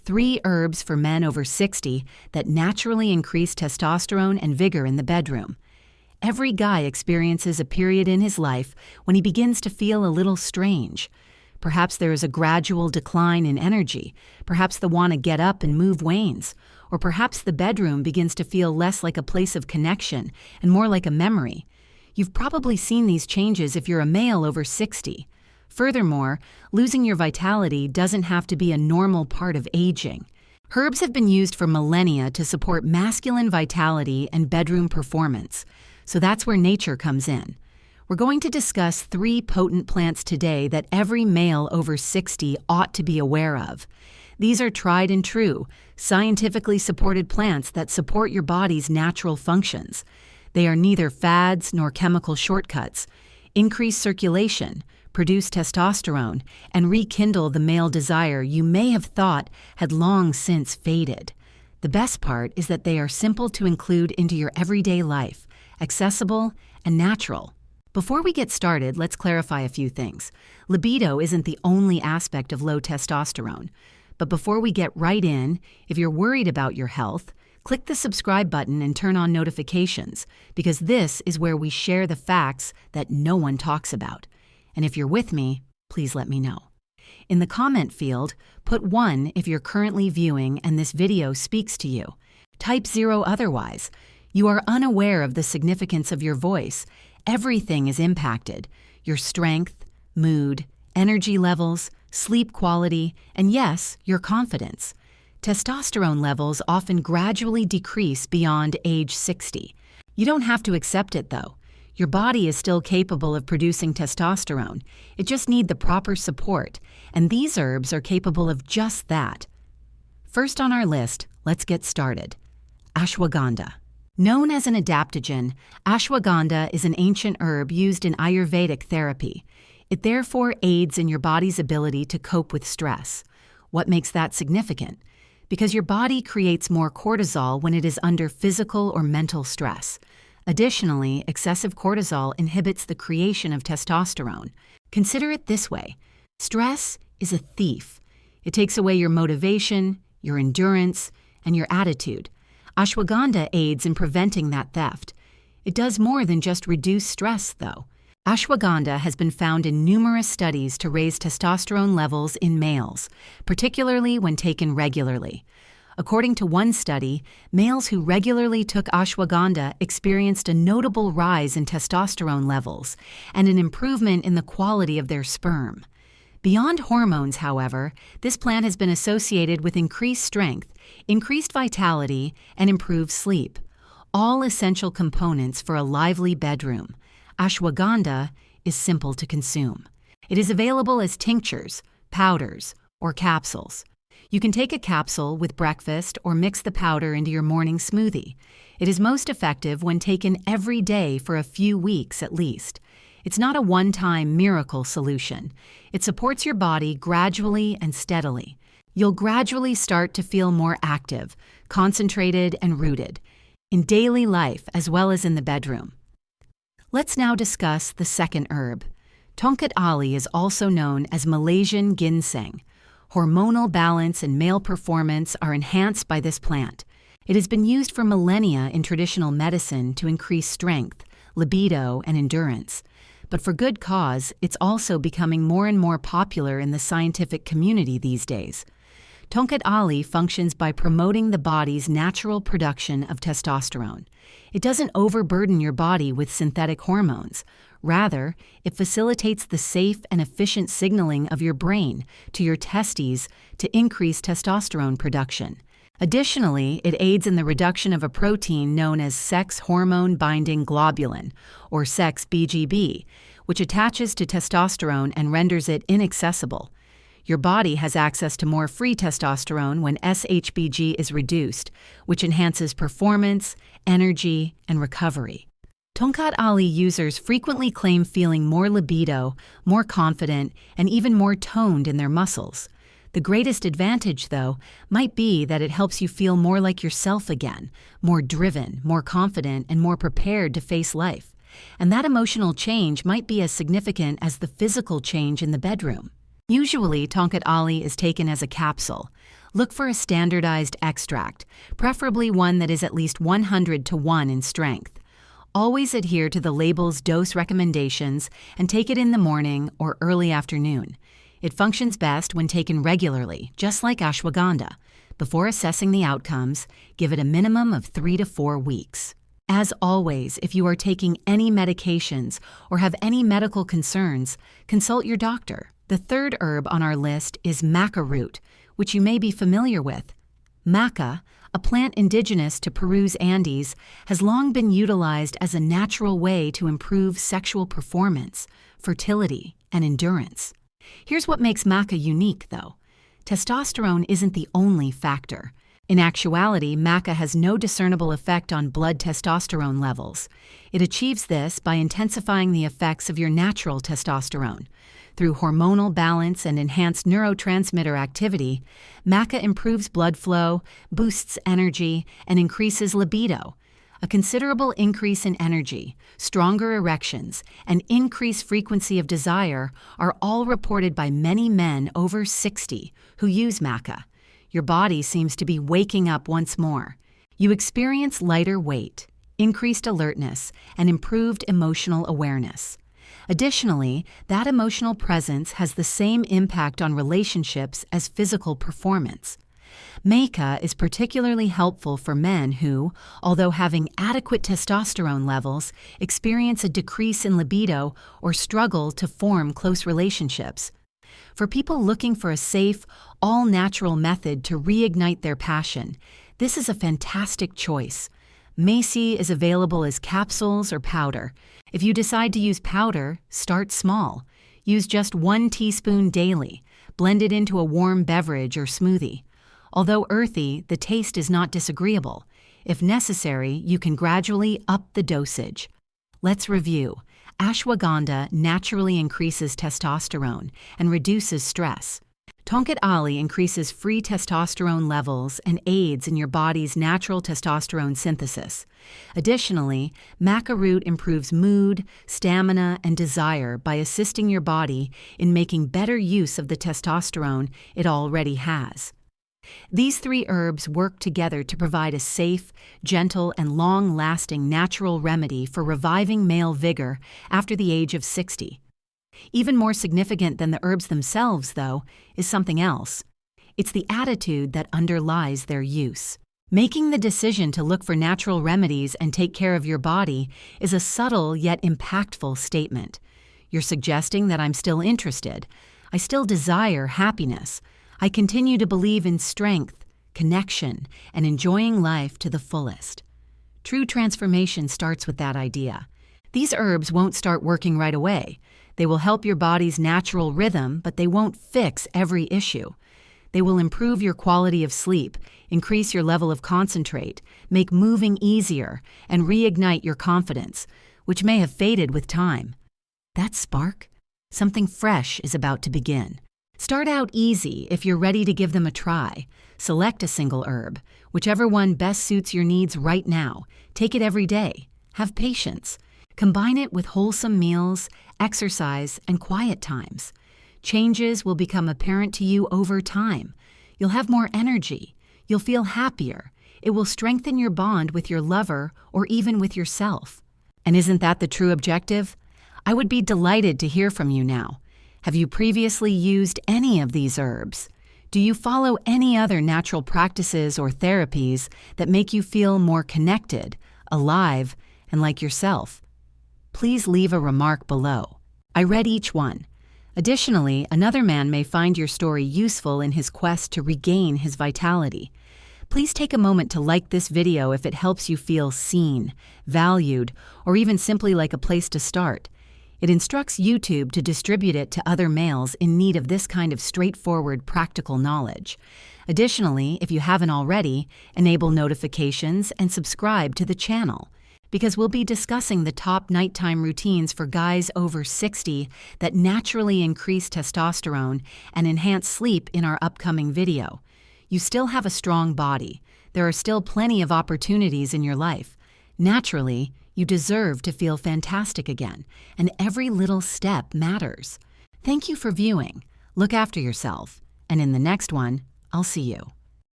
3 herbs for men over 60 that naturally increase testosterone and vigor in the bedroom. Every guy experiences a period in his life when he begins to feel a little strange. Perhaps there is a gradual decline in energy, perhaps the want to get up and move wanes, or perhaps the bedroom begins to feel less like a place of connection and more like a memory. You've probably seen these changes if you're a male over 60. Furthermore, losing your vitality doesn't have to be a normal part of aging. Herbs have been used for millennia to support masculine vitality and bedroom performance, so that's where nature comes in. We're going to discuss 3 potent plants today that every male over 60 ought to be aware of. These are tried and true, scientifically supported plants that support your body's natural functions. They are neither fads nor chemical shortcuts. Increase circulation, produce testosterone, and rekindle the male desire you may have thought had long since faded. The best part is that they are simple to include into your everyday life, accessible and natural. Before we get started, let's clarify a few things. Libido isn't the only aspect of low testosterone. But before we get right in, if you're worried about your health, click the subscribe button and turn on notifications, because this is where we share the facts that no one talks about. And if you're with me, please let me know. In the comment field, put 1 if you're currently viewing and this video speaks to you. Type 0 otherwise. You are unaware of the significance of your voice. Everything is impacted: your strength, mood, energy levels, sleep quality, and yes, your confidence. Testosterone levels often gradually decrease beyond age 60. You don't have to accept it though. Your body is still capable of producing testosterone. It just needs the proper support, and these herbs are capable of just that. First on our list, let's get started. Ashwagandha. Known as an adaptogen, ashwagandha is an ancient herb used in Ayurvedic therapy. It therefore aids in your body's ability to cope with stress. What makes that significant? Because your body creates more cortisol when it is under physical or mental stress. Additionally, excessive cortisol inhibits the creation of testosterone. Consider it this way: stress is a thief. It takes away your motivation, your endurance, and your attitude. Ashwagandha aids in preventing that theft. It does more than just reduce stress, though. Ashwagandha has been found in numerous studies to raise testosterone levels in males, particularly when taken regularly. According to one study, males who regularly took ashwagandha experienced a notable rise in testosterone levels and an improvement in the quality of their sperm. Beyond hormones, however, this plant has been associated with increased strength, increased vitality, and improved sleep, all essential components for a lively bedroom. Ashwagandha is simple to consume. It is available as tinctures, powders, or capsules. You can take a capsule with breakfast or mix the powder into your morning smoothie. It is most effective when taken every day for a few weeks at least. It's not a one-time miracle solution. It supports your body gradually and steadily. You'll gradually start to feel more active, concentrated, and rooted in daily life as well as in the bedroom. Let's now discuss the second herb. Tongkat Ali is also known as Malaysian ginseng. Hormonal balance and male performance are enhanced by this plant. It has been used for millennia in traditional medicine to increase strength, libido, and endurance. But for good cause, it's also becoming more and more popular in the scientific community these days. Tongkat Ali functions by promoting the body's natural production of testosterone. It doesn't overburden your body with synthetic hormones. Rather, it facilitates the safe and efficient signaling of your brain to your testes to increase testosterone production. Additionally, it aids in the reduction of a protein known as sex hormone-binding globulin, or sex BGB, which attaches to testosterone and renders it inaccessible. Your body has access to more free testosterone when SHBG is reduced, which enhances performance, energy, and recovery. Tongkat Ali users frequently claim feeling more libido, more confident, and even more toned in their muscles. The greatest advantage, though, might be that it helps you feel more like yourself again, more driven, more confident, and more prepared to face life. And that emotional change might be as significant as the physical change in the bedroom. Usually, Tongkat Ali is taken as a capsule. Look for a standardized extract, preferably one that is at least 100:1 in strength. Always adhere to the label's dose recommendations and take it in the morning or early afternoon. It functions best when taken regularly, just like ashwagandha. Before assessing the outcomes, give it a minimum of 3 to 4 weeks. As always, if you are taking any medications or have any medical concerns, consult your doctor. The third herb on our list is Maca Root, which you may be familiar with. Maca, a plant indigenous to Peru's Andes, has long been utilized as a natural way to improve sexual performance, fertility, and endurance. Here's what makes maca unique, though. Testosterone isn't the only factor. In actuality, maca has no discernible effect on blood testosterone levels. It achieves this by intensifying the effects of your natural testosterone. Through hormonal balance and enhanced neurotransmitter activity, maca improves blood flow, boosts energy, and increases libido. A considerable increase in energy, stronger erections, and increased frequency of desire are all reported by many men over 60 who use maca. Your body seems to be waking up once more. You experience lighter weight, increased alertness, and improved emotional awareness. Additionally, that emotional presence has the same impact on relationships as physical performance. Maca is particularly helpful for men who, although having adequate testosterone levels, experience a decrease in libido or struggle to form close relationships. For people looking for a safe, all-natural method to reignite their passion, this is a fantastic choice. Maca is available as capsules or powder. If you decide to use powder, start small. Use just 1 teaspoon daily. Blend it into a warm beverage or smoothie. Although earthy, the taste is not disagreeable. If necessary, you can gradually up the dosage. Let's review. Ashwagandha naturally increases testosterone and reduces stress. Tongkat Ali increases free testosterone levels and aids in your body's natural testosterone synthesis. Additionally, Maca Root improves mood, stamina, and desire by assisting your body in making better use of the testosterone it already has. These 3 herbs work together to provide a safe, gentle, and long-lasting natural remedy for reviving male vigor after the age of 60. Even more significant than the herbs themselves, though, is something else. It's the attitude that underlies their use. Making the decision to look for natural remedies and take care of your body is a subtle yet impactful statement. You're suggesting that I'm still interested. I still desire happiness. I continue to believe in strength, connection, and enjoying life to the fullest. True transformation starts with that idea. These herbs won't start working right away. They will help your body's natural rhythm, but they won't fix every issue. They will improve your quality of sleep, increase your level of concentrate, make moving easier, and reignite your confidence, which may have faded with time. That spark? Something fresh is about to begin. Start out easy if you're ready to give them a try. Select a single herb, whichever one best suits your needs right now. Take it every day. Have patience. Combine it with wholesome meals, exercise, and quiet times. Changes will become apparent to you over time. You'll have more energy. You'll feel happier. It will strengthen your bond with your lover or even with yourself. And isn't that the true objective? I would be delighted to hear from you now. Have you previously used any of these herbs? Do you follow any other natural practices or therapies that make you feel more connected, alive, and like yourself? Please leave a remark below. I read each one. Additionally, another man may find your story useful in his quest to regain his vitality. Please take a moment to like this video if it helps you feel seen, valued, or even simply like a place to start. It instructs YouTube to distribute it to other males in need of this kind of straightforward, practical knowledge. Additionally, if you haven't already, enable notifications and subscribe to the channel, because we'll be discussing the top nighttime routines for guys over 60 that naturally increase testosterone and enhance sleep in our upcoming video. You still have a strong body. There are still plenty of opportunities in your life. Naturally, you deserve to feel fantastic again, and every little step matters. Thank you for viewing. Look after yourself, and in the next one, I'll see you.